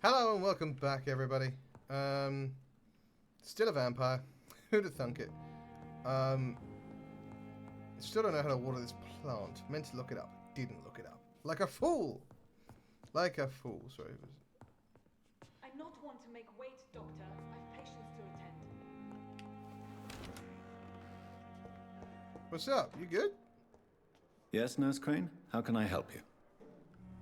Hello and welcome back, everybody. Still a vampire. Who'd have thunk it? Still don't know how to water this plant. Meant to look it up. Didn't look it up. Like a fool! Like a fool. Sorry. I'm not one to make wait, Doctor. I've patients to attend. What's up? You good? Yes, Nurse Crane? How can I help you?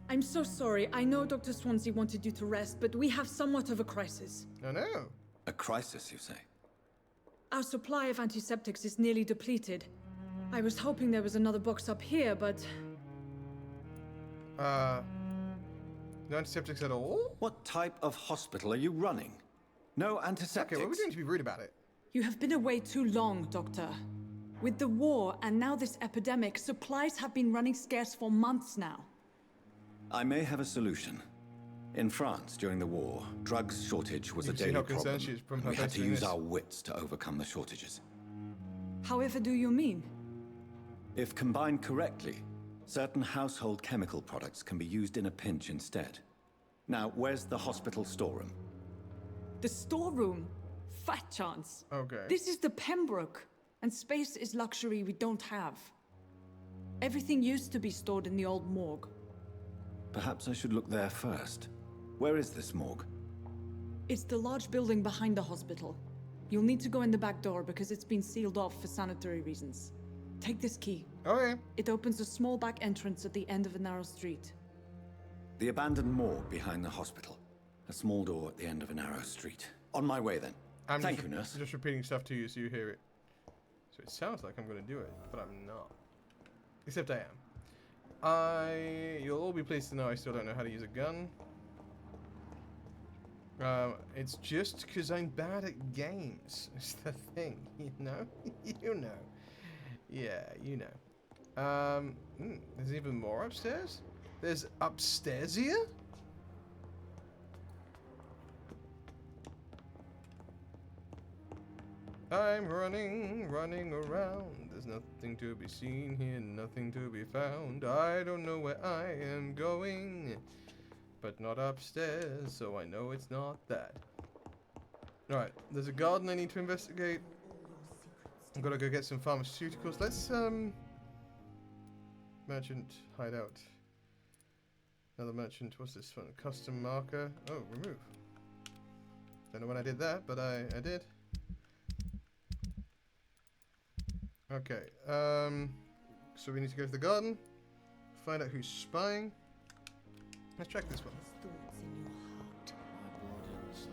I'm so sorry. I know Dr. Swansea wanted you to rest, but we have somewhat of a crisis. Oh no. A crisis, you say? Our supply of antiseptics is nearly depleted. I was hoping there was another box up here, but... No antiseptics at all? What type of hospital are you running? No antiseptics? Okay, what are we doing to be rude about it? You have been away too long, Doctor. With the war and now this epidemic, supplies have been running scarce for months now. I may have a solution. In France, during the war, drugs shortage was a daily problem. We had to use our wits to overcome the shortages. However do you mean? If combined correctly, certain household chemical products can be used in a pinch instead. Now, where's the hospital storeroom? The storeroom? Fat chance. Okay. This is the Pembroke, and space is luxury we don't have. Everything used to be stored in the old morgue. Perhaps I should look there first. Where is this morgue? It's the large building behind the hospital. You'll need to go in the back door because it's been sealed off for sanitary reasons. Take this key. Okay. It opens a small back entrance at the end of a narrow street. The abandoned morgue behind the hospital. A small door at the end of a narrow street. On my way then. Thank you, nurse. I'm just repeating stuff to you so you hear it. So it sounds like I'm going to do it, but I'm not. Except I am. You'll all be pleased to know I still don't know how to use a gun. It's just because I'm bad at games. It's the thing, you know? You know. Yeah, you know. There's even more upstairs? There's upstairs here? I'm running around. There's nothing to be seen here, nothing to be found. I don't know where I am going, but not upstairs, so I know it's not that. Alright, there's a garden I need to investigate. I've got to go get some pharmaceuticals. Let's, merchant hideout. Another merchant. What's this one? Custom marker. Oh, remove. Don't know when I did that, but I did. Okay, so we need to go to the garden, find out who's spying. Let's check this one. Thoughts in your heart, my body and soul.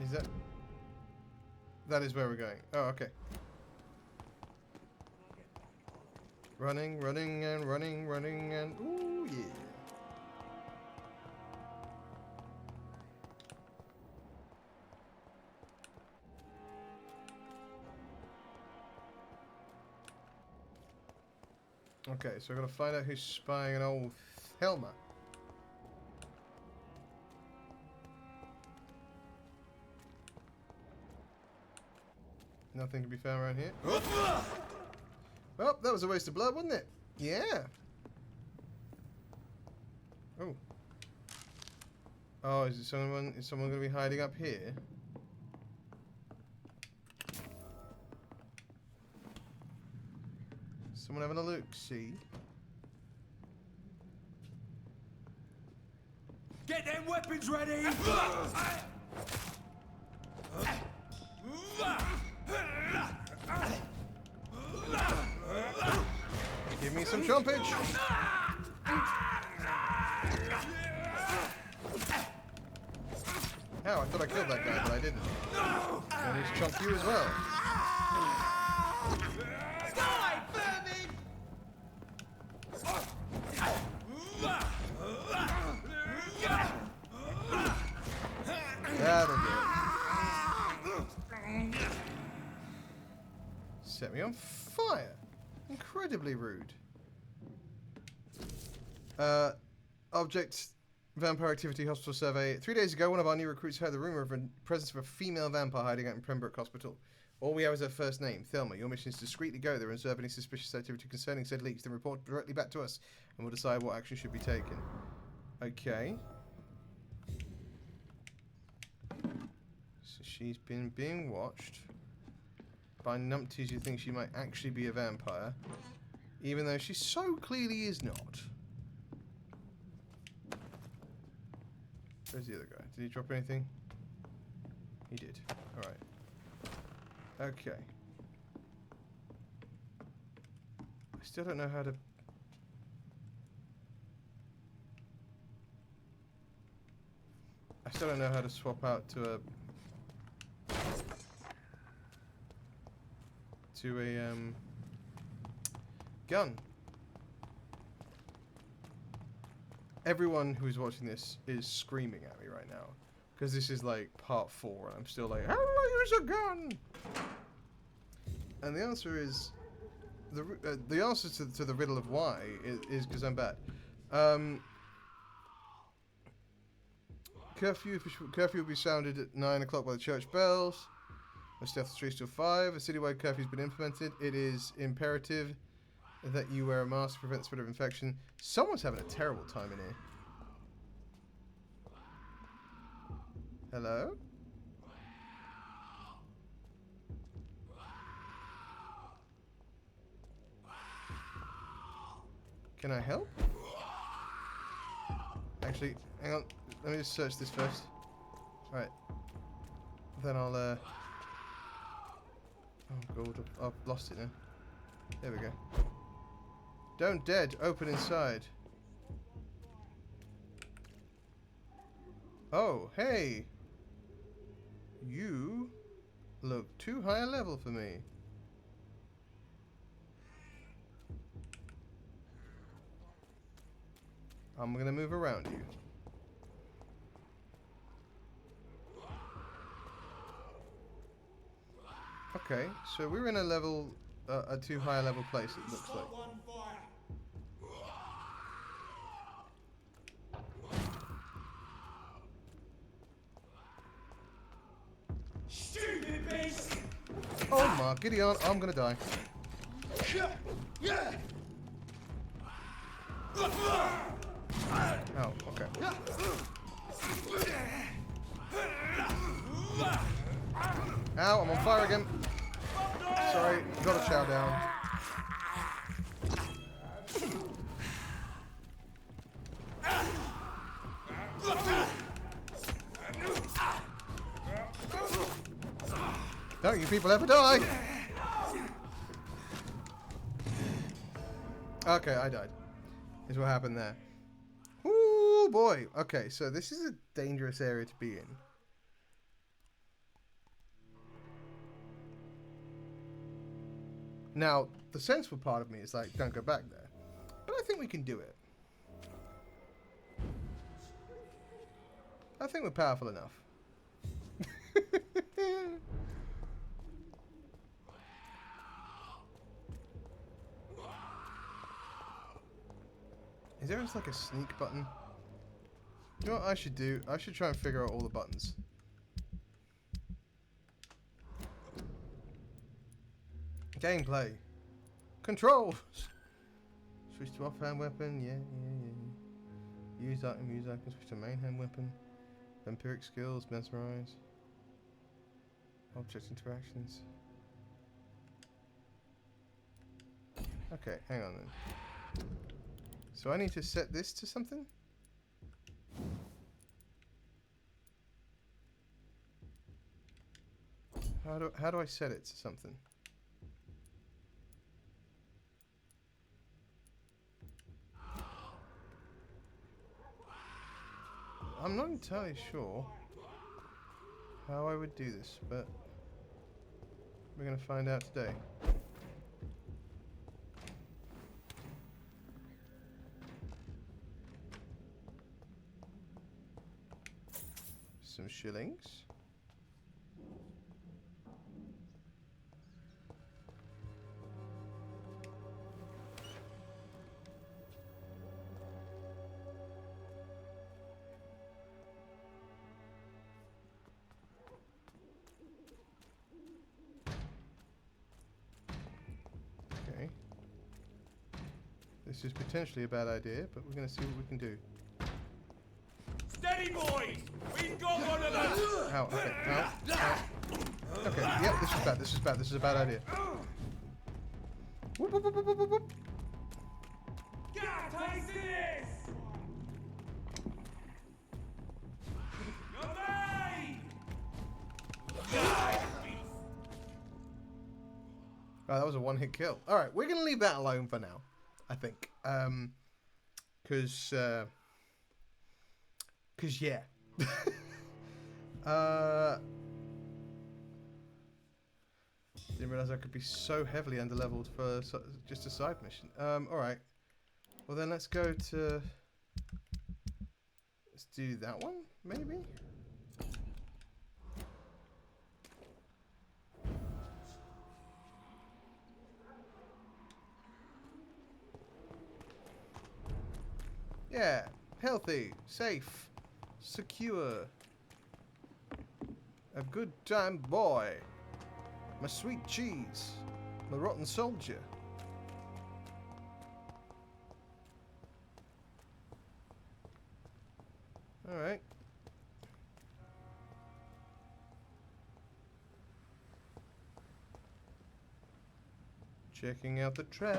Is that... That is where we're going. Oh, okay. Running and... Ooh, yeah. Okay, so we're gonna find out who's spying on old Thelma. Nothing to be found around here. Well, that was a waste of blood, wasn't it? Yeah. Oh. Oh, is someone gonna be hiding up here? Someone having a look, see? Get them weapons ready! Give me some chompage! Ow, I thought I killed that guy, but I didn't. And he's chomped you as well. That'll do it. Set me on fire. Incredibly rude. Object Vampire Activity Hospital Survey. 3 days ago, one of our new recruits heard the rumor of the presence of a female vampire hiding out in Pembroke Hospital. All we have is her first name, Thelma. Your mission is to discreetly go there and observe any suspicious activity concerning said leaks, then report directly back to us, and we'll decide what action should be taken. Okay. So she's been being watched by numpties who think she might actually be a vampire, even though she so clearly is not. Where's the other guy? Did he drop anything? He did. Alright. Okay. I still don't know how to... I still don't know how to swap out to a... gun. Everyone who's watching this is screaming at me right now, because this is like part 4 and I'm still like, how do I use a gun? And the answer is the answer to the riddle of why is because I'm bad. Curfew will be sounded at 9 o'clock by the church bells. The stealth streets till 5. A citywide curfew has been implemented. It is imperative that you wear a mask to prevent the spread of infection. Someone's having a terrible time in here. Hello? Can I help? Actually, hang on. Let me just search this first. Alright. Then I'll, Oh god, I've lost it now. There we go. Don't dead, open inside. Oh, hey! You look too high a level for me. I'm gonna move around you. Okay, so we're in a level, a too high a level place, it looks like. Oh my Gideon, I'm gonna die. Oh, okay. Ow, I'm on fire again. Sorry, gotta chow down. Don't you people ever die! Okay, I died. Is what happened there. Ooh boy. Okay, so this is a dangerous area to be in. Now, the sensible part of me is like, don't go back there. But I think we can do it. I think we're powerful enough. Is there just like a sneak button? You know what I should do? I should try and figure out all the buttons. Gameplay. Controls. Switch to offhand weapon. Yeah. Use item. Switch to main hand weapon. Vampyric skills. Mesmerize. Object interactions. Okay, hang on then. So I need to set this to something? How do I set it to something? I'm not entirely sure how I would do this, but we're going to find out today. Some shillings. This is potentially a bad idea, but we're going to see what we can do. Steady, boys! We've got one of them! Ow, okay, ow, ow. Okay, yep, this is bad, this is bad, this is a bad idea. Whoop, whoop, whoop, whoop, whoop, whoop. Get a taste of this! You're made! Oh, that was a one-hit kill. Alright, we're going to leave that alone for now, I think. Because yeah. Didn't realize I could be so heavily underleveled for just a side mission. Alright. Well then let's go to... Let's do that one, maybe? Yeah. Healthy. Safe. Secure. A good time boy. My sweet cheese. My rotten soldier. Alright. Checking out the trash.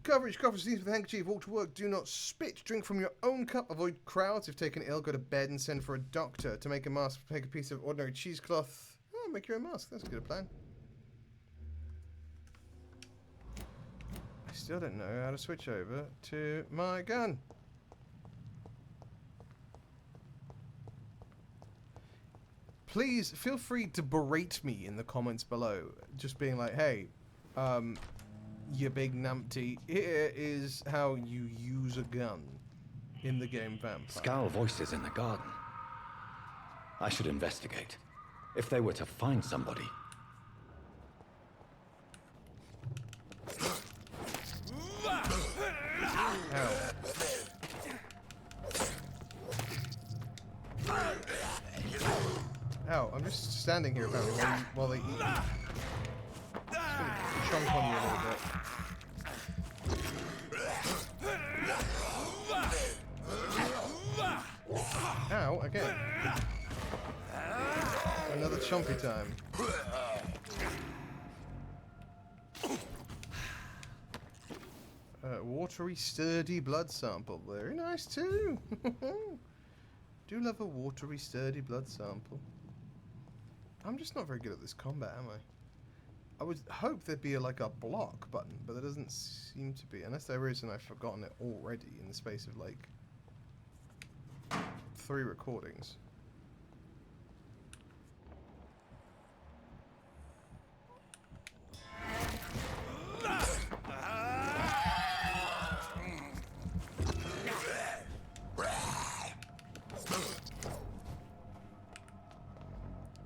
Coverage, cover sneeze with a handkerchief, walk to work, do not spit, drink from your own cup, avoid crowds, if taken ill, go to bed and send for a doctor. To make a mask, take a piece of ordinary cheesecloth. Oh, make your own mask, that's a good plan. I still don't know how to switch over to my gun. Please, feel free to berate me in the comments below. Just being like, hey, you big numpty, here is how you use a gun in the game Vampyr. Scowl voices in the garden. I should investigate. If they were to find somebody. Ow. Ow, I'm just standing here apparently while they eat me. Just gonna chomp on you a little bit. Ow, again. Another chompy time. Watery, sturdy blood sample. Very nice too. Do love a watery, sturdy blood sample. I'm just not very good at this combat, am I? I would hope there'd be like a block button, but there doesn't seem to be. Unless there is and I've forgotten it already in the space of like 3 recordings.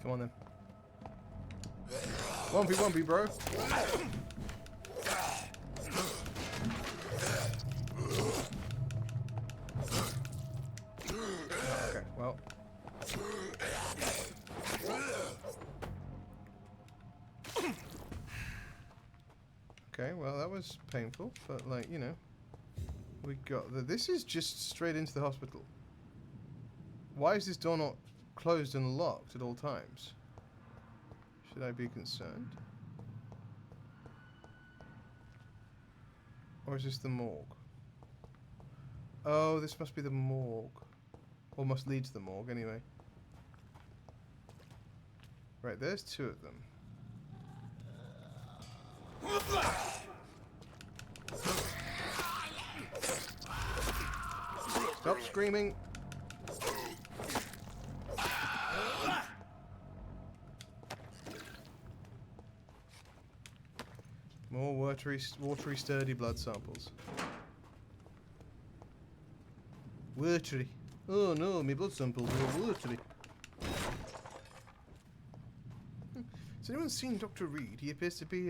Come on then. Wumpy, bro. Okay, well. Okay, well that was painful, but like, you know. We got this is just straight into the hospital. Why is this door not closed and locked at all times? Should I be concerned? Or is this the morgue? Oh, this must be the morgue. Or must lead to the morgue, anyway. Right, there's 2 of them. Stop screaming! More watery, sturdy blood samples. Watery. Oh no, my blood samples are watery. Has anyone seen Dr. Reed? He appears to be,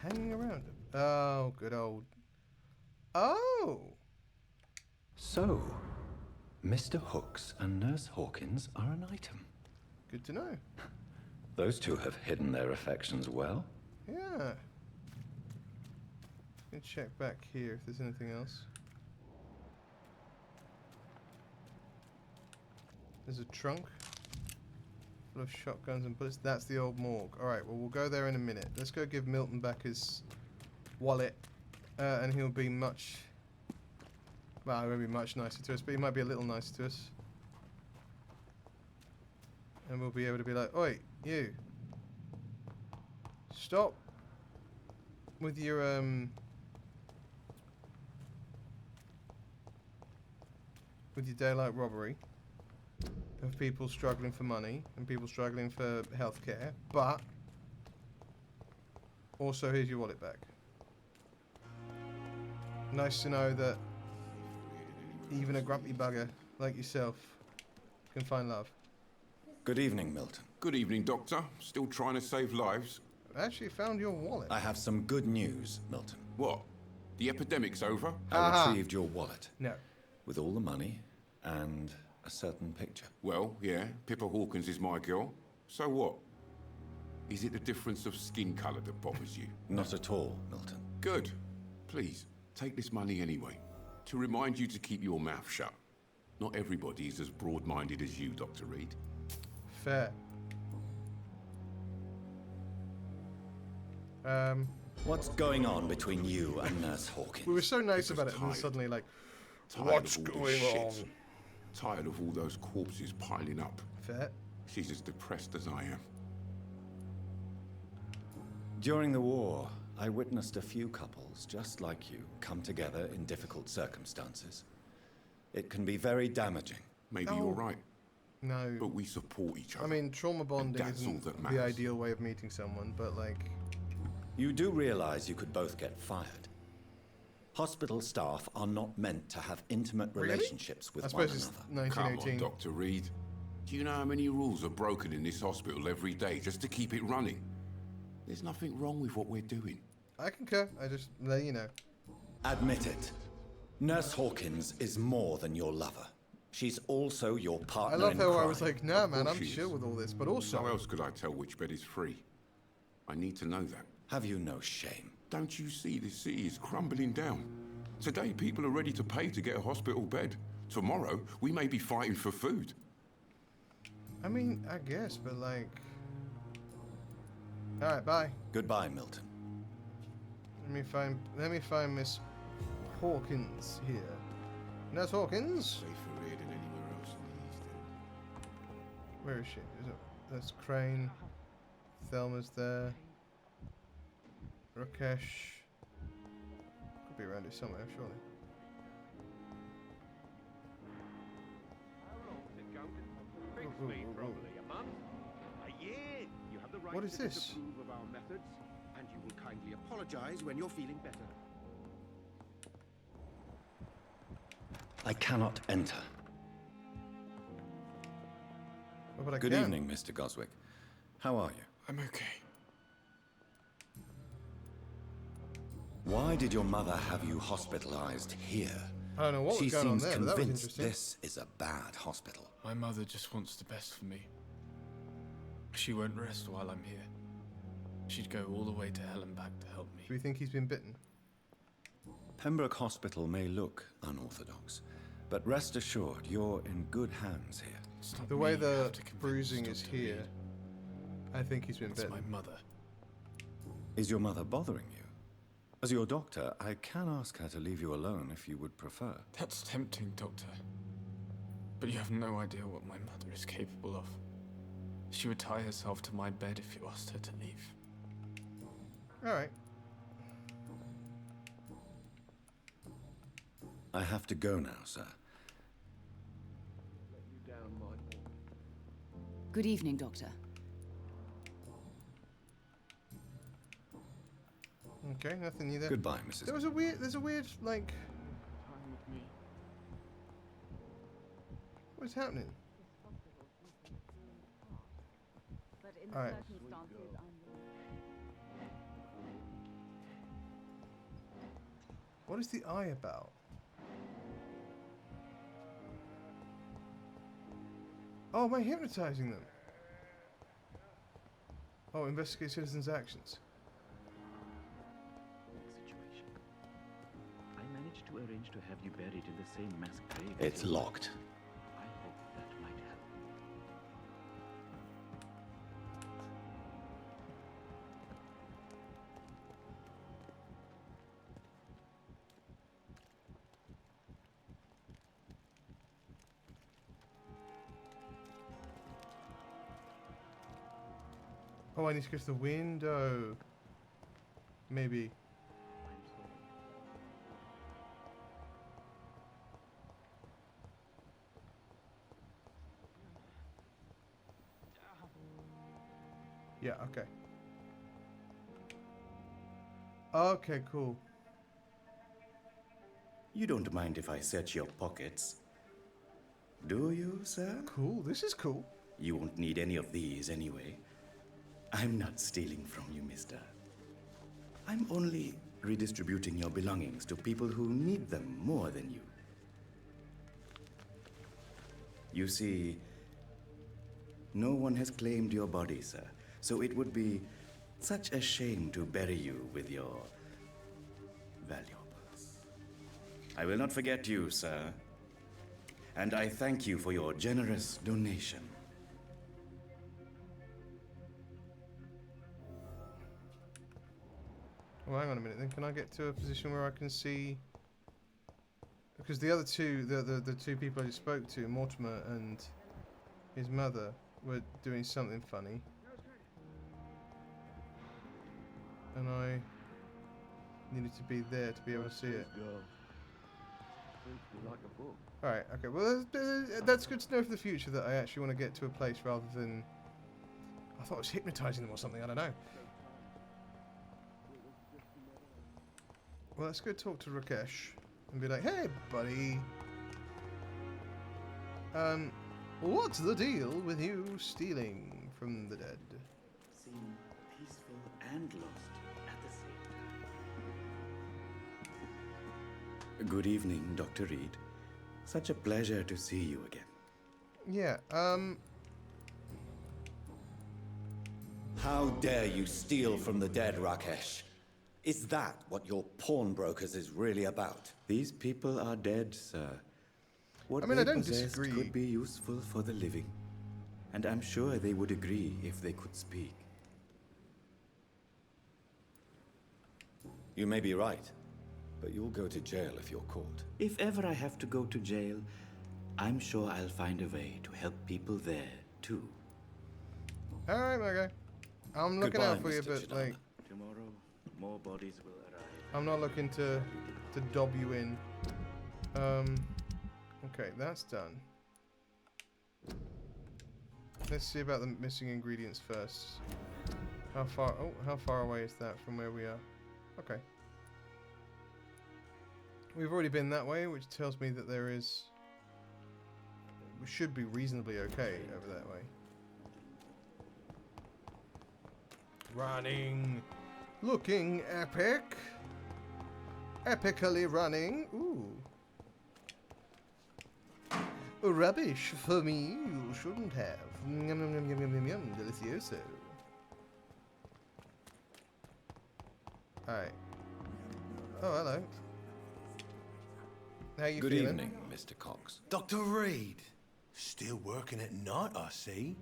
hanging around. Oh, good old... Oh! So, Mr. Hooks and Nurse Hawkins are an item. Good to know. Those 2 have hidden their affections well. Yeah. Let me check back here if there's anything else. There's a trunk full of shotguns and bullets. That's the old morgue. Alright, well, we'll go there in a minute. Let's go give Milton back his wallet. And he'll be much... Well, he won't be much nicer to us, but he might be a little nicer to us. And we'll be able to be like, oi, you. Stop with your, with your daylight robbery of people struggling for money and people struggling for healthcare, but also here's your wallet back. Nice to know that even a grumpy bugger like yourself can find love. Good evening, Milton. Good evening, Doctor. Still trying to save lives? I actually found your wallet. I have some good news, Milton. What? The epidemic's over? I retrieved your wallet. No. With all the money and a certain picture. Well, yeah, Pippa Hawkins is my girl. So what? Is it the difference of skin colour that bothers you? Not at all, Milton. Good. Please, take this money anyway. To remind you to keep your mouth shut. Not everybody is as broad-minded as you, Dr. Reed. Fair. What's going on between you and Nurse Hawkins? We were so nice about it, and then suddenly, like, what's going on? Tired of all those corpses piling up. Fair. She's as depressed as I am. During the war, I witnessed a few couples, just like you, come together in difficult circumstances. It can be very damaging. Maybe you're right. No. But we support each other. I mean, trauma bonding That's all isn't that the matters. ideal way of meeting someone, but, like... You do realize you could both get fired. Hospital staff are not meant to have intimate relationships with I one suppose it's another. Come 1918. on, Dr. Reed. Do you know how many rules are broken in this hospital every day just to keep it running? There's nothing wrong with what we're doing. I concur. I just let you know. Admit it. Nurse Hawkins is more than your lover. She's also your I partner love in how crime. I was like, nah, man, course I'm she chill is. with all this, but also... How else could I tell which bed is free? I need to know that. Have you no shame? Don't you see this city is crumbling down? Today, people are ready to pay to get a hospital bed. Tomorrow, we may be fighting for food. I mean, I guess, but like... Alright, bye. Goodbye, Milton. Let me find Miss Hawkins here. Nurse Hawkins? Safer here than anywhere else in the East End. Where is she? That's Crane. Thelma's there. Rakesh. Could be around here somewhere, surely. What is this? Of our methods, and you will kindly apologize when you're feeling better. I cannot enter. Oh, but I Good can. evening, Mr. Goswick. How are you? I'm okay. Why did your mother have you hospitalized here? I don't know what She was going on seems there, but that was convinced interesting. this is a bad hospital. My mother just wants the best for me. She won't rest while I'm here. She'd go all the way to hell and back to help me. Do we think he's been bitten? Pembroke Hospital may look unorthodox, but rest assured you're in good hands here. It's not The me way you the have to convince, bruising is Dr. here, Reed. I think he's been It's bitten. my mother. Is your mother bothering you? As your doctor, I can ask her to leave you alone if you would prefer. That's tempting, Doctor. But you have no idea what my mother is capable of. She would tie herself to my bed if you asked her to leave. Alright. I have to go now, sir. Good evening, Doctor. Okay, nothing new there. Goodbye, Mrs. There's a weird, like... What's happening? Alright. What is the eye about? Oh, am I hypnotizing them? Oh, investigate citizens' actions. arrange to have you buried in the same mass grave. It's locked. I hope that might help. Oh, I need to go to the window. Maybe. Yeah, okay. Okay, cool. You don't mind if I search your pockets, do you, sir? Cool, this is cool. You won't need any of these anyway. I'm not stealing from you, mister. I'm only redistributing your belongings to people who need them more than you. You see, no one has claimed your body, sir, so it would be such a shame to bury you with your valuables. I will not forget you, sir, and I thank you for your generous donation. Well, hang on a minute then. Can I get to a position where I can see... Because the other two, the two people I just spoke to, Mortimer and his mother, were doing something funny. And I needed to be there to be able to see it. Alright, okay. Well, that's good to know for the future that I actually want to get to a place rather than... I thought I was hypnotising them or something, I don't know. Well, let's go talk to Rakesh and be like, hey, buddy. What's the deal with you stealing from the dead? Seem peaceful and lost at the same time. Good evening, Dr. Reed. Such a pleasure to see you again. Yeah, How dare you steal from the dead, Rakesh? Is that what your pawnbrokers is really about? These people are dead, sir. What I mean, they I don't possessed disagree. could be useful for the living. And I'm sure they would agree if they could speak. You may be right, but you'll go to jail if you're caught. If ever I have to go to jail, I'm sure I'll find a way to help people there, too. alright, my guy. I'm looking out for you, but, like... Tomorrow, more bodies will arrive. I'm not looking to dob you in. Okay, that's done. Let's see about the missing ingredients first. How far away is that from where we are? Okay. We've already been that way, which tells me that there is... We should be reasonably okay over that way. Running. Looking epic. Epically running. Ooh. Rubbish for me, you shouldn't have. Yum yum yum yum yum yum, delicioso. Alright. Oh, hello. How you Good feeling? evening, Mr. Cox. Dr. Reed. Still working at night, I see.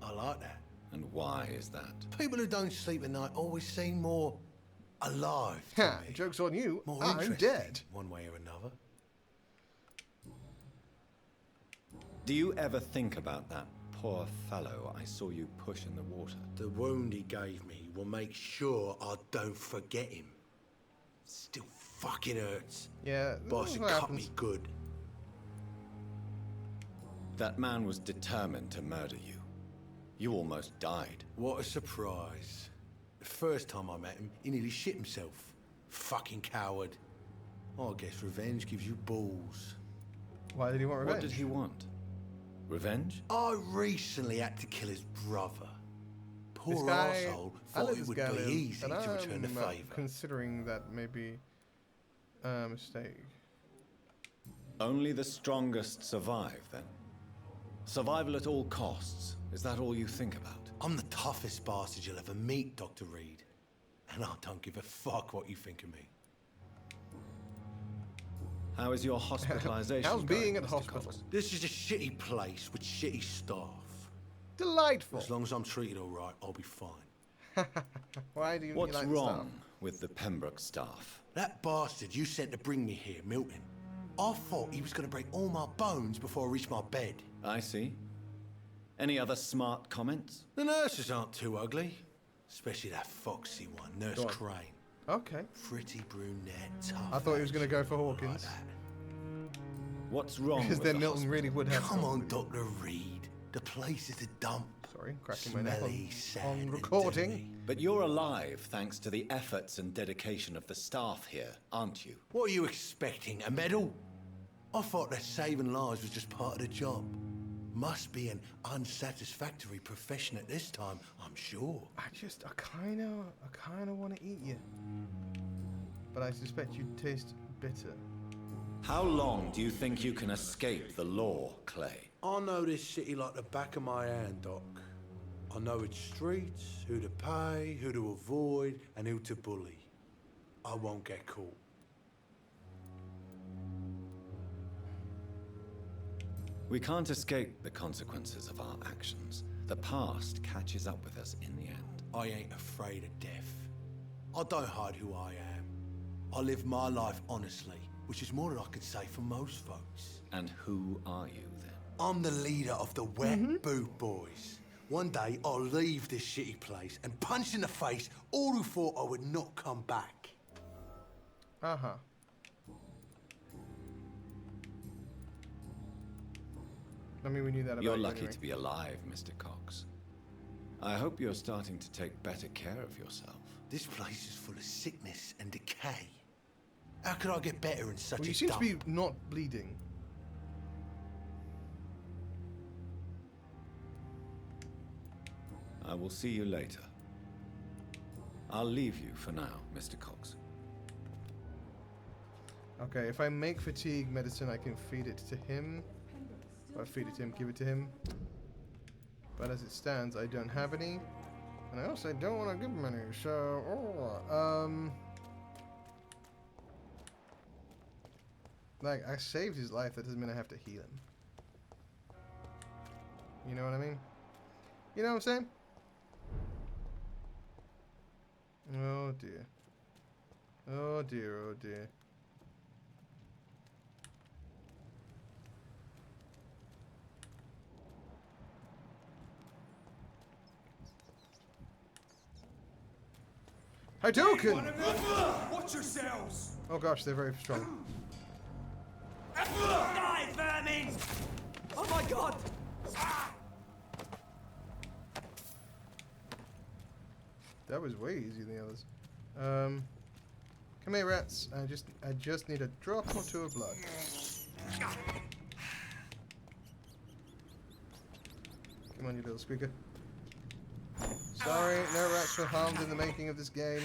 I like that. And why is that? People who don't sleep at night always seem more alive to Ha, me. joke's on you. More I'm interesting, dead. one way or another. Do you ever think about that poor fellow I saw you push in the water? The wound he gave me will make sure I don't forget him. Still fucking hurts. Yeah, Boss what cut happens. me good. That man was determined to murder you. You almost died. What a surprise. The first time I met him, he nearly shit himself. Fucking coward. I guess revenge gives you balls. Why did he want revenge? What did he want? Revenge? I recently had to kill his brother. Poor This guy, arsehole I thought let it this would guy be live, easy and to return the I'm favour. considering that maybe a mistake. Only the strongest survive, then? Survival at all costs. Is that all you think about? I'm the toughest bastard you'll ever meet, Dr. Reed. And I don't give a fuck what you think of me. How is your hospitalization How's going, being at Mr. hospital? Cox? This is a shitty place with shitty staff. Delightful. As long as I'm treated all right, I'll be fine. Why do you What's like wrong with the Pembroke staff? That bastard you sent to bring me here, Milton. I thought he was going to break all my bones before I reached my bed. I see. Any other smart comments? The nurses aren't too ugly. Especially that foxy one, Nurse Crane. Okay. Pretty brunette, tough. I thought he was going to go for Hawkins. Like What's wrong because with then the Milton hospital? really would have. Come on, Dr. Reed. The place is a dump. Sorry, cracking my neck Smelly, sad, on and recording. dirty. But you're alive thanks to the efforts and dedication of the staff here, aren't you? What are you expecting, a medal? I thought that saving lives was just part of the job. Must be an unsatisfactory profession at this time, I'm sure. I kind of want to eat you. But I suspect you taste bitter. How long do you think you can escape the law, Clay? I know this city like the back of my hand, Doc. I know its streets, who to pay, who to avoid, and who to bully. I won't get caught. We can't escape the consequences of our actions. The past catches up with us in the end. I ain't afraid of death. I don't hide who I am. I live my life honestly, which is more than I can say for most folks. And who are you then? I'm the leader of the Wet Boot Boys. One day I'll leave this shitty place and punch in the face all who thought I would not come back. Uh-huh. I mean, we knew that about You're you lucky anyway. to be alive, Mr. Cox. I hope you're starting to take better care of yourself. This place is full of sickness and decay. How could I get better in such Well, a you seem to dump? be not bleeding. I will see you later. I'll leave you for now, Mr. Cox. Okay, if I make fatigue medicine, I can feed it to him. If I feed it to him, give it to him. But as it stands, I don't have any. And I also don't want to give him any, so... Like, I saved his life, that doesn't mean I have to heal him. You know what I mean? You know what I'm saying? Oh dear. Oh dear, oh dear. Hadouken! Watch yourselves! Oh gosh, they're very strong. Die, vermin! Oh my god! That was way easier than the others. Come here, rats. I just need a drop or two of blood. Come on, you little squeaker. Sorry, no rats were harmed in the making of this game.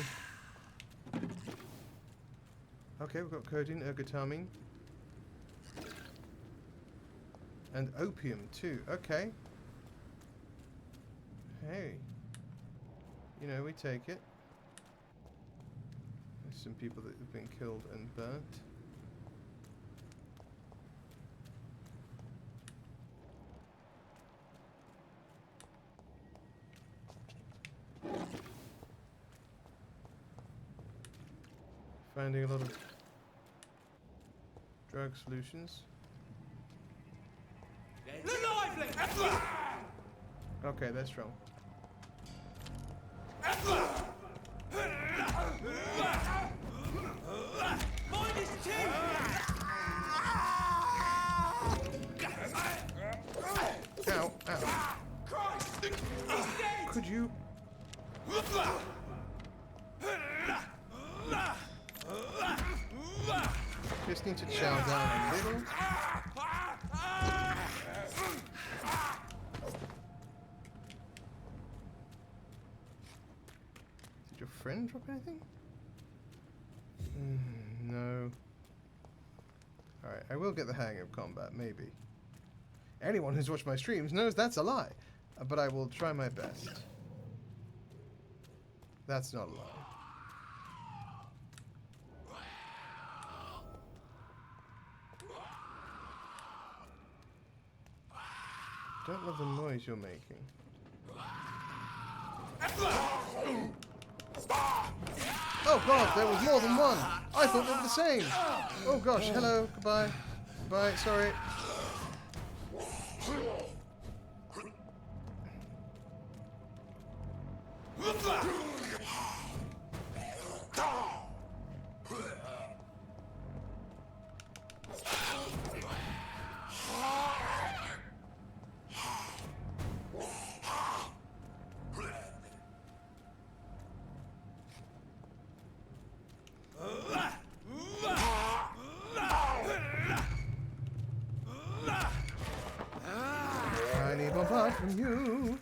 Okay, we've got codeine, ergotamine. And opium, too. Okay. Hey. You know, we take it. There's some people that have been killed and burnt. Finding a lot of drug solutions. Okay, that's wrong. Ow, ow. Could you? Just need to chow down a little. Did your friend drop anything? No. Alright, I will get the hang of combat, maybe. Anyone who's watched my streams knows that's a lie. But I will try my best. That's not a lie. Don't love the noise you're making. Oh god, there was more than one! I thought they were the same! Oh gosh, hello, goodbye. Goodbye, sorry. I need one part from you.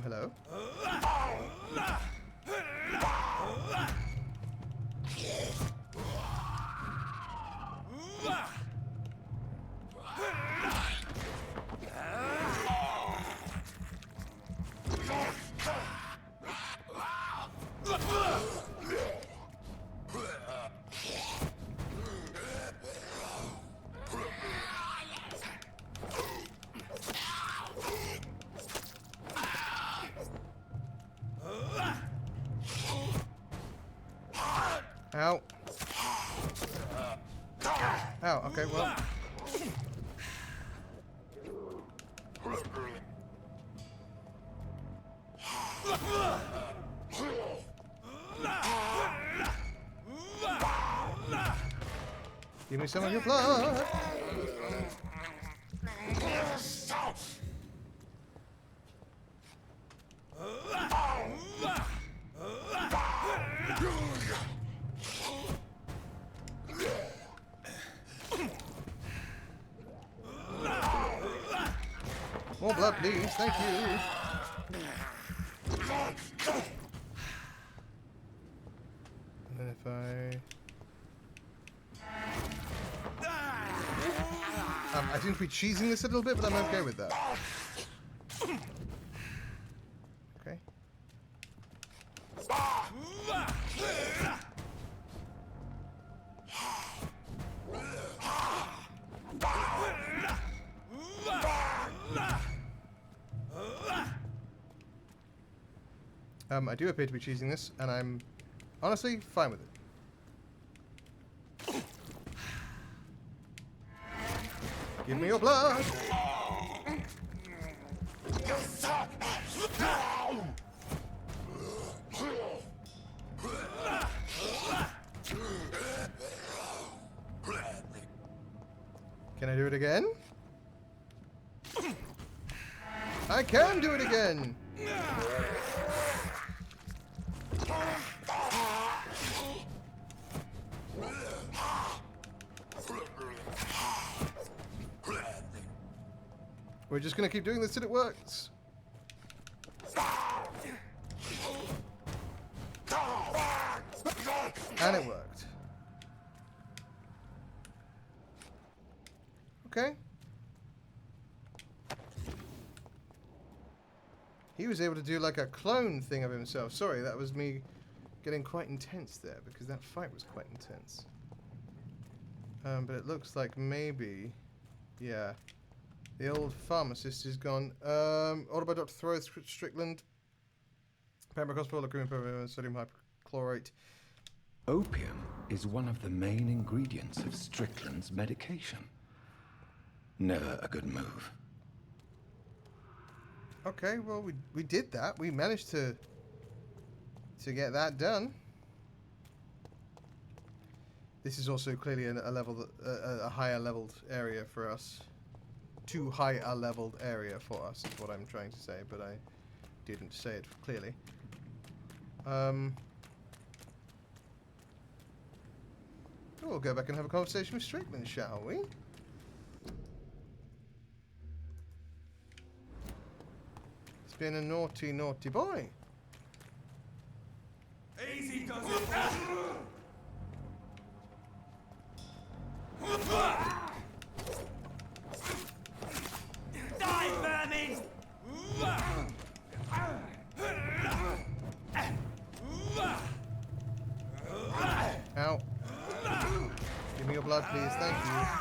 Hello? Ow. Ow, okay, well. Give me some of your blood. More blood, please. Thank you. And then if I seem to be cheesing this a little bit, but I'm okay with that. Okay. I do appear to be cheesing this, and I'm honestly fine with it. Give me your blood! Can I do it again? I can do it again! We're just gonna keep doing this till it works. And it worked. Okay. He was able to do like a clone thing of himself. Sorry, that was me getting quite intense there because that fight was quite intense. But it looks like maybe, yeah, the old pharmacist is gone. Ordered by Dr. Thoreau Strickland. Pembroke Hospital, agreement sodium hypochlorite. Opium is one of the main ingredients of Strickland's medication. Never a good move. Okay, well, we did that. We managed to get that done. This is also clearly a level, a higher leveled area for us. Too high a leveled area for us is what I'm trying to say, but I didn't say it clearly. We'll go back and have a conversation with Strickland, shall we? He's been a naughty, naughty boy. Easy does it. Die, vermin! blood, please. Thank you.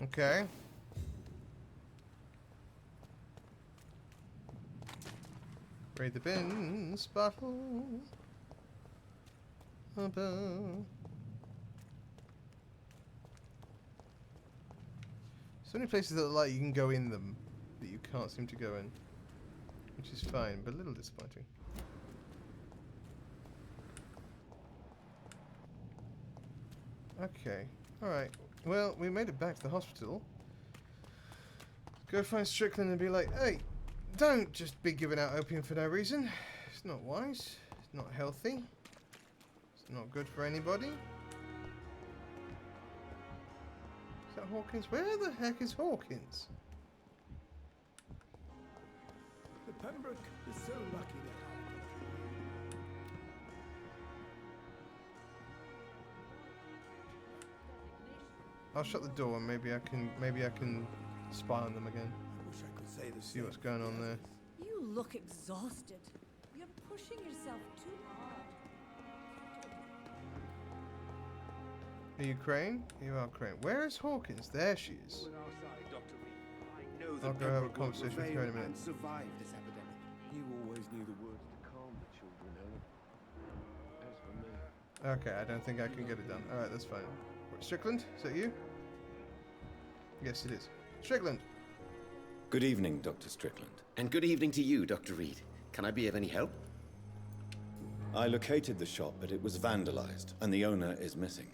Okay. Raid the bins, bottle. So many places that are like you can go in them that you can't seem to go in, which is fine, but a little disappointing. Okay, alright. Well, we made it back to the hospital. Go find Strickland and be like, hey, don't just be giving out opium for no reason. It's not wise. It's not healthy. It's not good for anybody. Is that Hawkins? Where the heck is Hawkins? The Pembroke is so lucky to have. I'll shut the door and maybe I can spy on them again. I wish I could say the See what's going on there. You look exhausted. You're pushing yourself too hard. Are you Crane? You are Crane. Where is Hawkins? There she is. I'll go have a conversation with her in a minute. Survive this epidemic. You always knew the words to calm the children, Ellen. As for me... Okay, I don't think I can get it done. Alright, that's fine. Strickland, is that you? Yes, it is. Strickland! Good evening, Dr. Strickland. And good evening to you, Dr. Reed. Can I be of any help? I located the shop, but it was vandalized, and the owner is missing.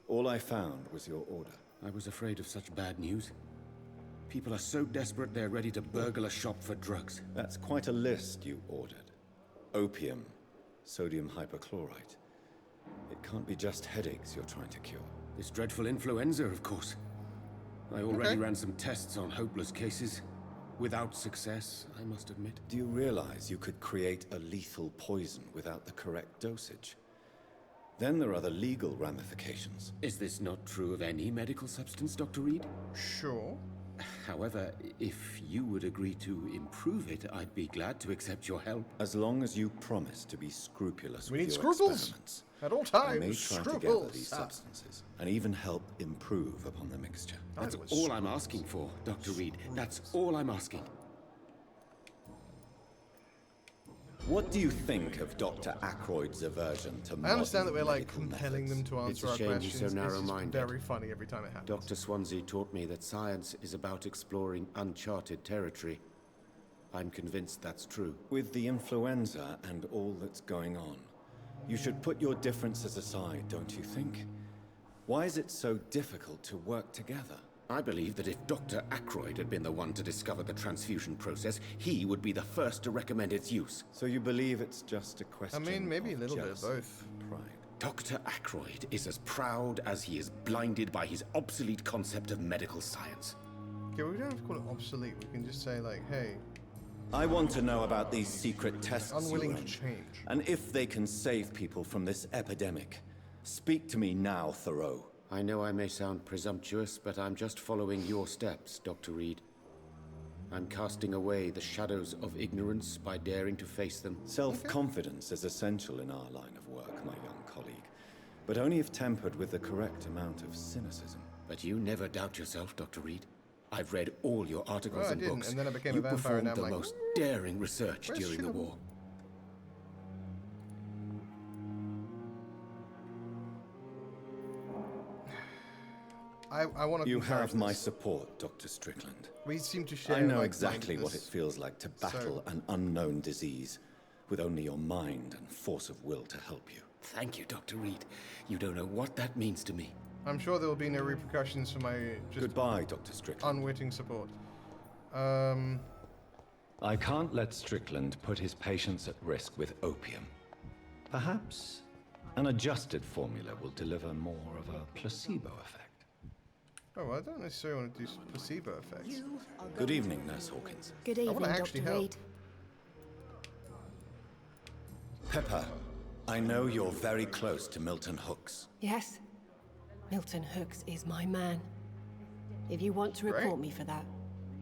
All I found was your order. I was afraid of such bad news. People are so desperate they're ready to burgle a shop for drugs. That's quite a list you ordered. Opium, sodium hypochlorite. It can't be just headaches you're trying to cure. This dreadful influenza, of course. I already ran some tests on hopeless cases. Without success, I must admit. Do you realize you could create a lethal poison without the correct dosage? Then there are the legal ramifications. Is this not true of any medical substance, Dr. Reed? Sure. However, if you would agree to improve it, I'd be glad to accept your help. As long as you promise to be scrupulous with need your scruples experiments. at all times. I may try to gather these substances and even help improve upon the mixture. That's all I'm asking for, Dr. Reed. That's all I'm asking. What do you think of Dr. Ackroyd's aversion to I understand that we're like medical compelling methods? them to answer our It's a shame questions. he's so narrow-minded. It's very funny every time it happens. Dr. Swansea taught me that science is about exploring uncharted territory. I'm convinced that's true. With the influenza and all that's going on, you should put your differences aside, don't you think? Why is it so difficult to work together? I believe that if Dr. Ackroyd had been the one to discover the transfusion process, he would be the first to recommend its use. So you believe it's just a question I mean, maybe a of little bit of jealousy, both. Pride. Dr. Ackroyd is as proud as he is blinded by his obsolete concept of medical science. Okay, we don't have to call it obsolete. We can just say like, hey, I want to know about these secret tests unwilling you to run, change. and if they can save people from this epidemic. Speak to me now, Thoreau. I know I may sound presumptuous, but I'm just following your steps, Dr. Reed. I'm casting away the shadows of ignorance by daring to face them. Self-confidence is essential in our line of work, my young colleague, but only if tempered with the correct amount of cynicism. But you never doubt yourself, Dr. Reed. I've read all your articles Well, I and didn't, books. and then I became you a vampire, performed and I'm the like, most daring research where's during the Shinobu? war. I want to. You have my support, Dr. Strickland. We seem to share. I know like, exactly what it mindedness. feels like to battle an unknown disease with only your mind and force of will to help you. Thank you, Dr. Reed. You don't know what that means to me. I'm sure there will be no repercussions for my just Goodbye, Dr. Strickland. unwitting support. I can't let Strickland put his patients at risk with opium. Perhaps an adjusted formula will deliver more of a placebo effect. Oh, I don't necessarily want to do placebo effects. Good evening, Nurse Hawkins. Good I evening, want to actually Dr. help. Reed. Pepper, I know you're very close to Milton Hooks. Yes. Milton Hooks is my man. If you want to report me for that,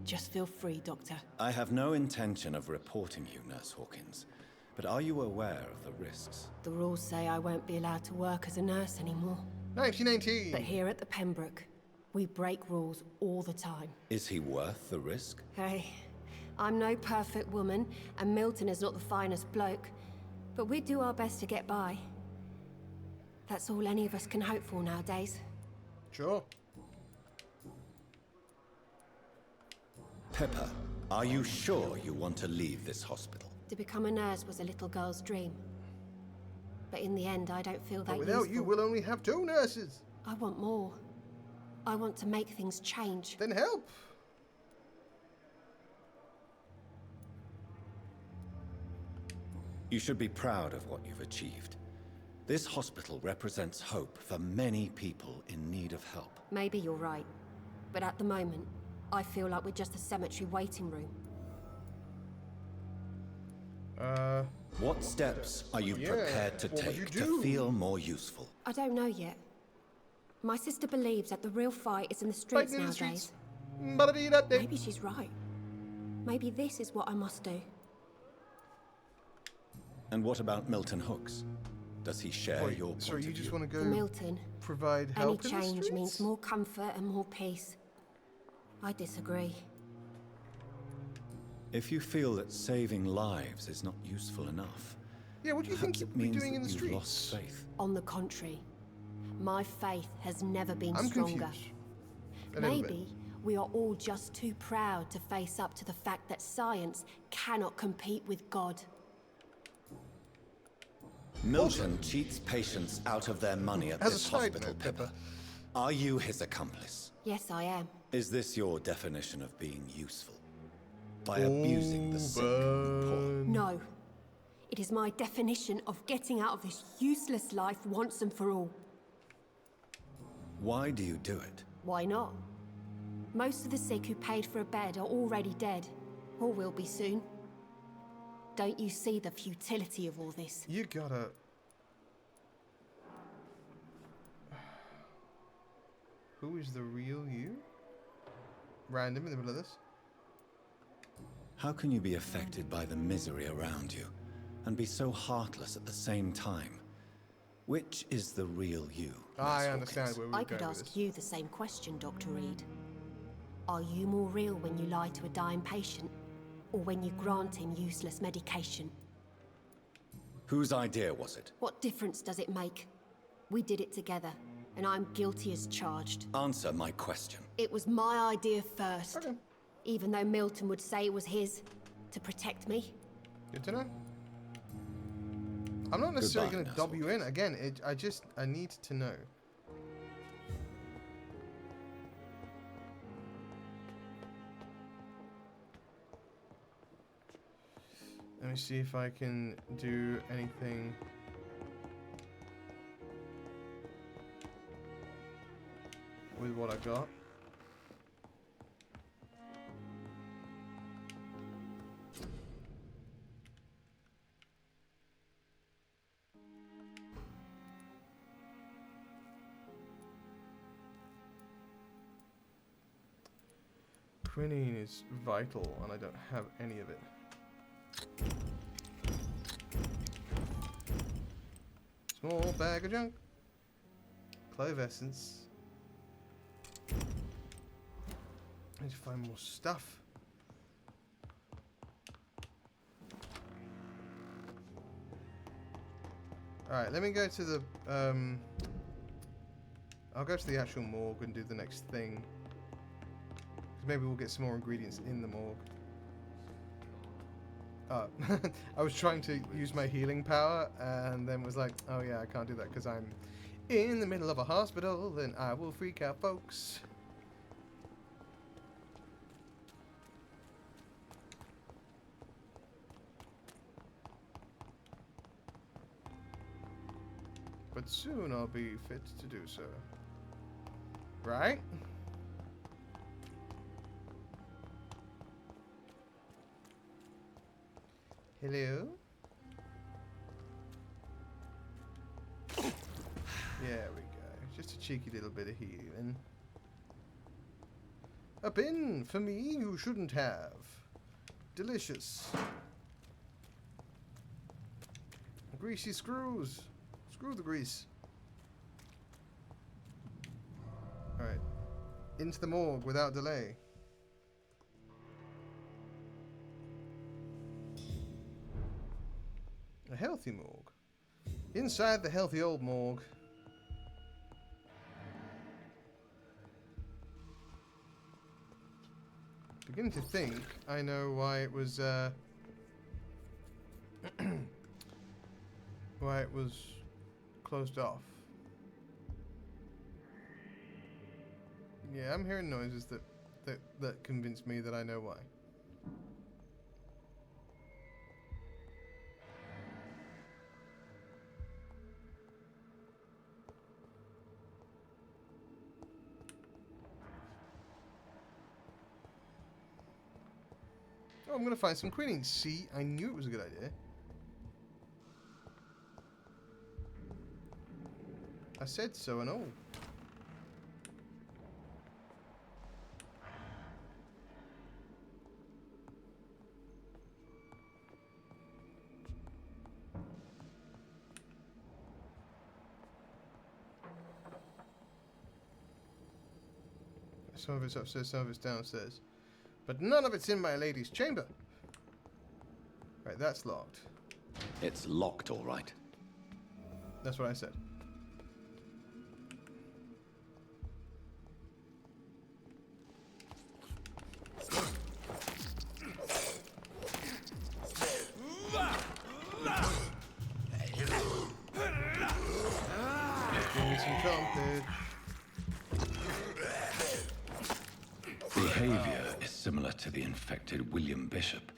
just feel free, Doctor. I have no intention of reporting you, Nurse Hawkins. But are you aware of the risks? The rules say I won't be allowed to work as a nurse anymore. 1918! But here at the Pembroke, we break rules all the time. Is he worth the risk? Hey, I'm no perfect woman, and Milton is not the finest bloke. But we do our best to get by. That's all any of us can hope for nowadays. Sure. Pepper, are you sure you want to leave this hospital? To become a nurse was a little girl's dream. But in the end, I don't feel that without useful. you, we'll only have 2 nurses. I want more. I want to make things change. Then help. You should be proud of what you've achieved. This hospital represents hope for many people in need of help. Maybe you're right. But at the moment, I feel like we're just a cemetery waiting room. What steps are you prepared to take to feel more useful? I don't know yet. My sister believes that the real fight is in the streets nowadays. Maybe she's right. Maybe this is what I must do. And what about Milton Hooks? Does he share your point so you of just view? want to go For Milton, provide any help in the change streets? means more comfort and more peace. I disagree. If you feel that saving lives is not useful enough, yeah, what do you think it you'd be means doing in the that you've streets? lost faith. On the contrary, my faith has never been I'm stronger. confused. A little bit. Maybe we are all just too proud to face up to the fact that science cannot compete with God. Milton cheats patients out of their money at As a this side hospital, note, Pippa. Are you his accomplice? Yes, I am. Is this your definition of being useful? By abusing the sick and the poor? No. It is my definition of getting out of this useless life once and for all. Why do you do it? Why not? Most of the sick who paid for a bed are already dead, or will be soon. Don't you see the futility of all this? You gotta... Who is the real you? Random in the middle of this. How can you be affected by the misery around you and be so heartless at the same time? Which is the real you? I understand where we're I going could with ask this. you the same question, Dr. Reed. Are you more real when you lie to a dying patient, or when you grant him useless medication? Whose idea was it? What difference does it make? We did it together, and I'm guilty as charged. Answer my question. It was my idea first. Okay. Even though Milton would say it was his, to protect me. Good to know. I'm not necessarily Goodbye, going to dob you in. Again, I need to know. Let me see if I can do anything. With what I got. Quinine is vital, and I don't have any of it. Small bag of junk. Clove essence. I need to find more stuff. Alright, let me go to the I'll go to the actual morgue and do the next thing. Maybe we'll get some more ingredients in the morgue. I was trying to use my healing power and then was like, oh yeah, I can't do that because I'm in the middle of a hospital and I will freak out folks. But soon I'll be fit to do so. Right? Hello? There we go. Just a cheeky little bit of healing. A bin for me you shouldn't have. Delicious. Greasy screws. Screw the grease. Alright. Into the morgue without delay. A healthy morgue. Inside the healthy old morgue. Beginning to think I know why it was why it was closed off. Yeah, I'm hearing noises that convince me that I know why. Oh, I'm gonna find some quinine. See, I knew it was a good idea. I said so and all. Some of it's upstairs, some of it's downstairs. But none of it's in my lady's chamber. Right, that's locked. It's locked, all right. That's what I said. Give me some trumpet. Behavior is similar to the infected William Bishop.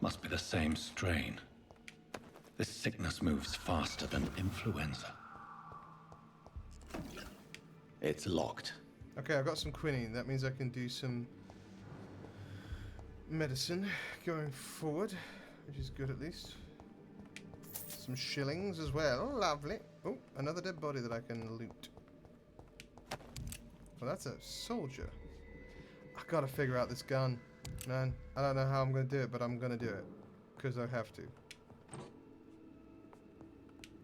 Must be the same strain. This sickness moves faster than influenza. It's locked. Okay, I've got some quinine. That means I can do some medicine going forward, which is good at least. Some shillings as well. Lovely. Oh, another dead body that I can loot. Well, that's a soldier. I gotta figure out this gun, man. I don't know how I'm gonna do it, but I'm gonna do it. Because I have to.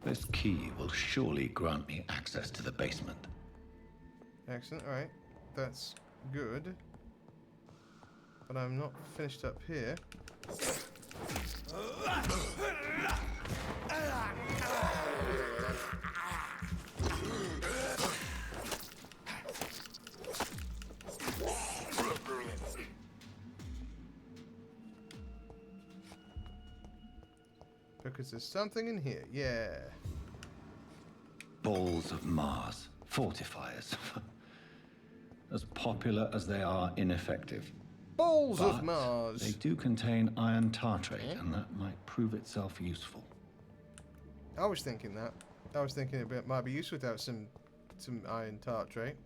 This key will surely grant me access to the basement. Excellent, alright. That's good. But I'm not finished up here. Because there's something in here, yeah. Balls of Mars. Fortifiers. As popular as they are ineffective. Balls of Mars! They do contain iron tartrate, and that might prove itself useful. I was thinking that. I was thinking it might be useful to have some iron tartrate.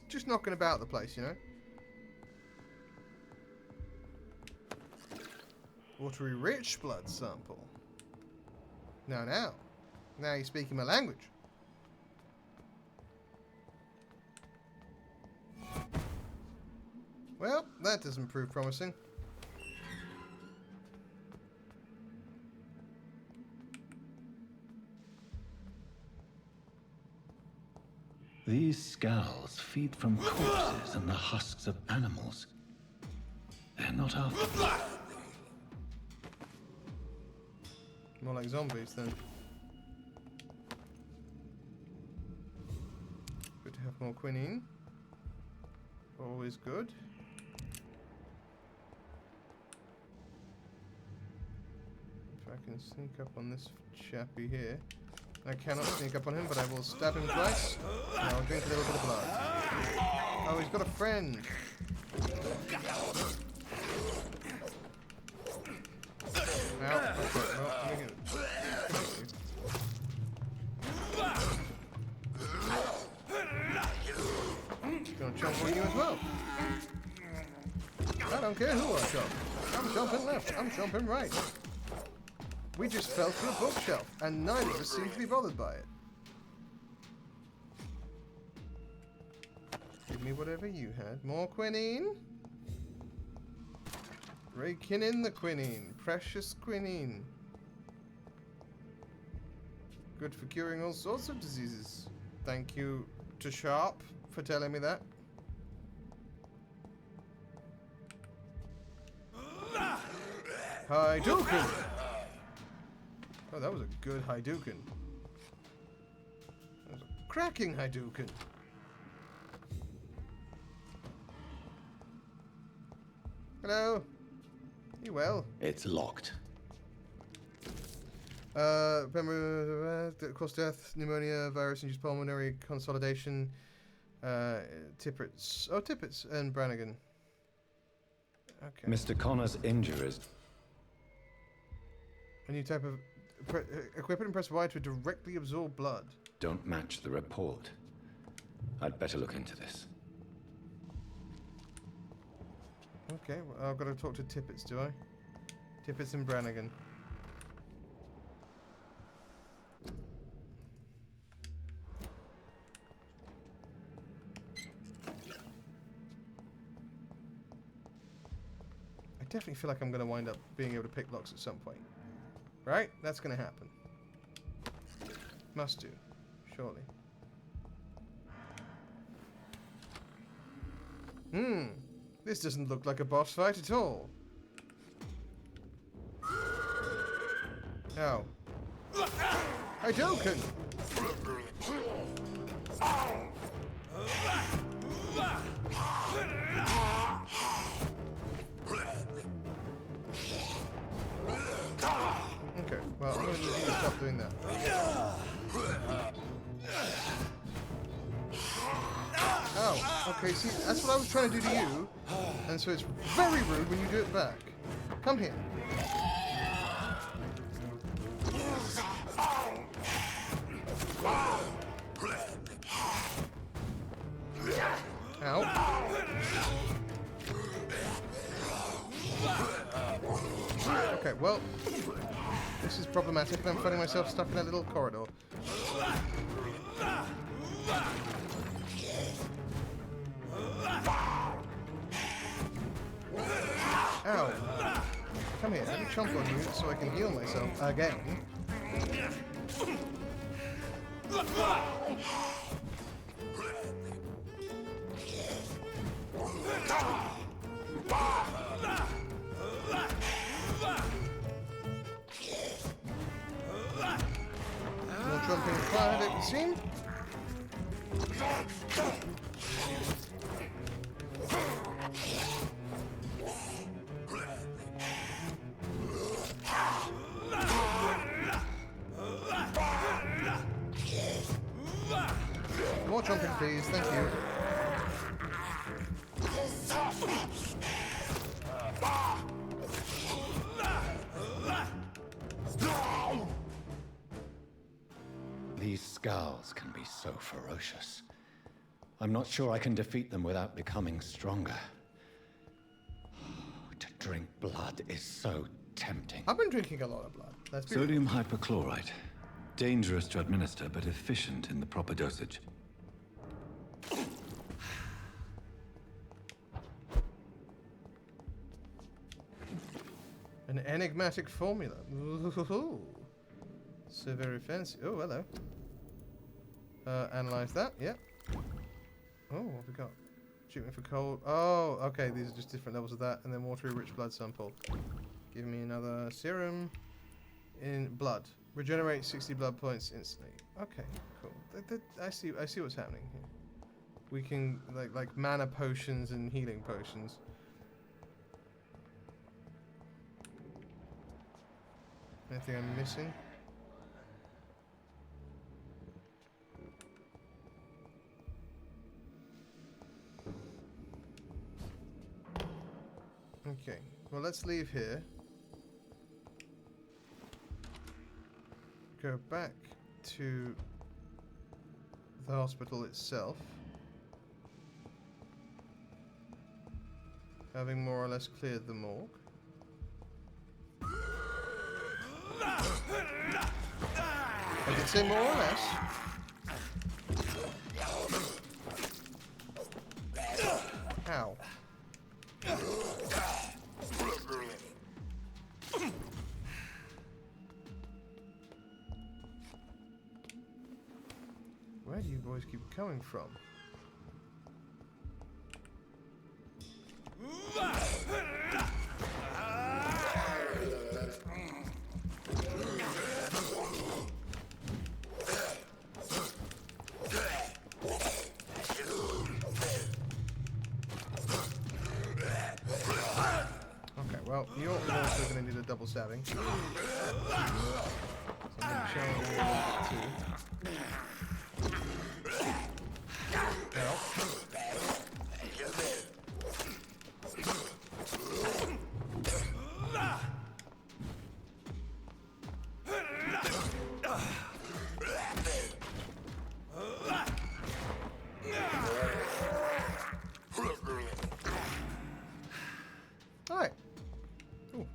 Just knocking about the place, you know? Watery rich blood sample. Now you're speaking my language. Well, that doesn't prove promising. These scowls feed from corpses and the husks of animals. They're not after... More like zombies then. Good to have more quinine. Always good. If I can sneak up on this chappy here. I cannot sneak up on him, but I will stab him twice. And I'll drink a little bit of blood. Oh, he's got a friend. Ow. Okay, well, let me get it. Gonna jump on you as well. I don't care who I jump. I'm jumping left. I'm jumping right. We just fell through a bookshelf, and neither of us seem to be bothered by it. me whatever you had. More quinine? Raking in the quinine. Precious quinine. Good for curing all sorts of diseases. Thank you to Sharp for telling me that. Hadouken! Oh, that was a good Hadouken. That was a cracking Hadouken. Hello? You well? It's locked. Cause death, pneumonia, virus-induced pulmonary consolidation, Tippets. Oh, Tippets and Brannigan. Okay. Mr. Connor's injuries. A new type of... equip it and press Y to directly absorb blood. Don't match the report. I'd better look into this. Okay, well, I've got to talk to Tippets, do I? Tippets and Brannigan. I definitely feel like I'm going to wind up being able to pick locks at some point. Right? That's going to happen. Must do. Surely. This doesn't look like a boss fight at all. Ow. Hadouken! Okay, well, I'm going to need you to stop doing that. Oh, okay, see, that's what I was trying to do to you, and so it's very rude when you do it back. Come here. Ow. Okay, well, this is problematic, and I'm finding myself stuck in a little corridor. Ow. Come here, let me chomp on you so I can heal myself again. More chomping required, it would seem. More chomping, please. Thank you. These scowls can be so ferocious. I'm not sure I can defeat them without becoming stronger. To drink blood is so tempting. I've been drinking a lot of blood. That's Sodium hypochlorite. Dangerous to administer, but efficient in the proper dosage. An enigmatic formula. Ooh. So very fancy. Oh, hello. Analyze that. Yep. Oh, what have we got? Treatment for cold. Oh, okay. These are just different levels of that. And then watery-rich blood sample. Give me another serum in blood. Regenerate 60 blood points instantly. Okay, cool. I see what's happening here. We can like mana potions and healing potions. Anything I'm missing? Okay, well, let's leave here. Go back to the hospital itself. Having more or less cleared the morgue. I did say more or less. Ow. Where do you boys keep coming from? Okay, well, you're also going to need a double stabbing. So I'm going to challenge you too. Alright. Cool.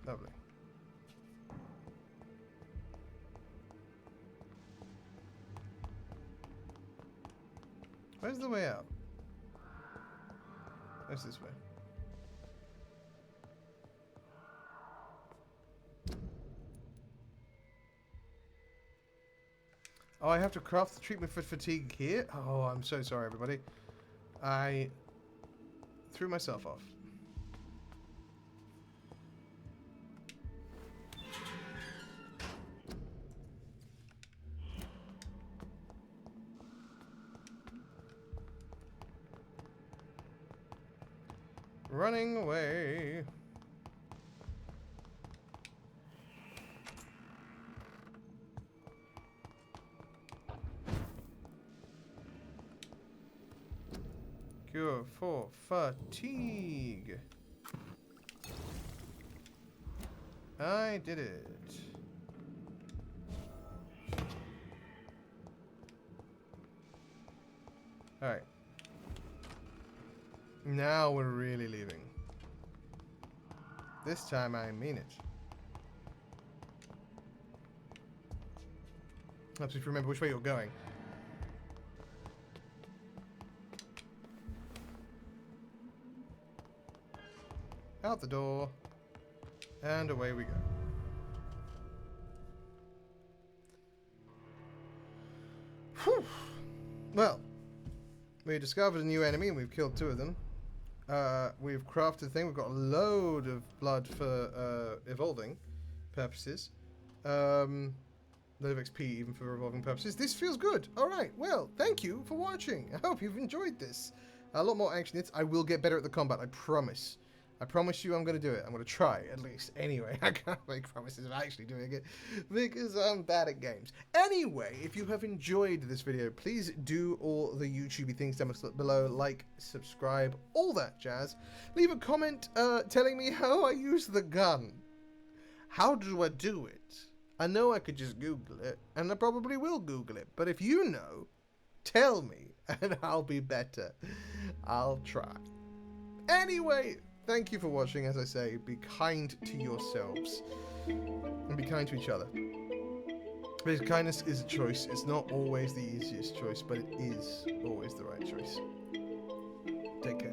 Lovely. Where's the way out? Where's this way? Oh, I have to craft the treatment for fatigue here? Oh, I'm so sorry, everybody. I threw myself off. Running away. Cure for fatigue. I did it. Alright. Now we're really leaving. This time I mean it. Helps if you remember which way you're going. Out the door. And away we go. Whew. Well, we discovered a new enemy and we've killed 2 of them. We've crafted a thing. We've got a load of blood for evolving purposes. Load of XP even for evolving purposes. This feels good. Alright, well, thank you for watching. I hope you've enjoyed this. A lot more action hits. I will get better at the combat, I promise. I promise you I'm going to do it. I'm going to try, at least. Anyway, I can't make promises of actually doing it because I'm bad at games. Anyway, if you have enjoyed this video, please do all the YouTubey things down below. Like, subscribe, all that jazz. Leave a comment telling me how I use the gun. How do I do it? I know I could just Google it, and I probably will Google it. But if you know, tell me, and I'll be better. I'll try. Anyway, thank you for watching. As I say, be kind to yourselves and be kind to each other. Because kindness is a choice. It's not always the easiest choice, but it is always the right choice. Take care.